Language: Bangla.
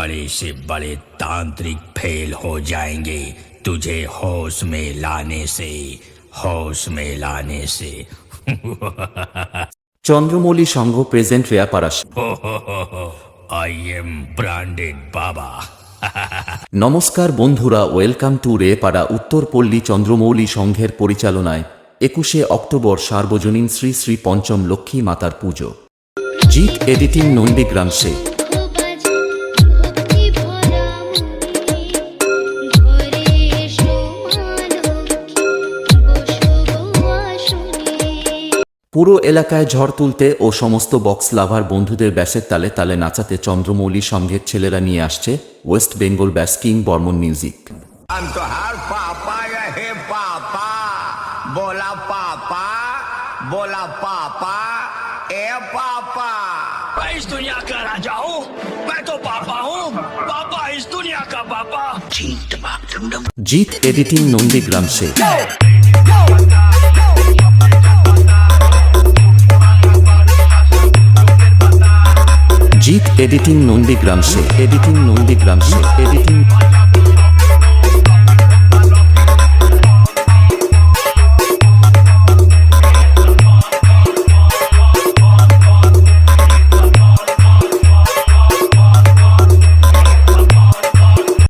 बड़े से बड़े तांत्रिक फेल हो जाएंगे तुझे होश में लाने से, होश में लाने से। Chandramouli Sangha present Reyapara. I am branded बाबा। নমস্কার বন্ধুরা, ওয়েলকাম টু রেপাড়া উত্তরপল্লী চন্দ্রমৌলি সংঘের পরিচালনায় 21শে অক্টোবর সার্বজনীন শ্রী শ্রী পঞ্চম লক্ষ্মী মাতার পুজো। জিৎ এডিটিং নন্দীগ্রাম সে। পুরো এলাকায় ঝড় তুলতে ও সমস্ত বক্স লাভার বন্ধুদের ব্যাসের তালে তালে নাচাতে চন্দ্রমৌলি সংঘের ছেলেরা নিয়ে আসছে ওয়েস্ট বেঙ্গল ব্যাস কিং বর্মন মিউজিক। अंतहार पापा रहे पापा, बोला पापा, बोला पापा, ए पापा। मैं इस दुनिया का राजा हूँ, मैं तो पापा हूँ, पापा इस दुनिया का पापा। জিৎ এডিটিং নন্দীগ্রাম সে। জিৎ এডিটিং নন্দীগ্রাম সে। এডিটিং নন্দীগ্রাম সে। এডিটিং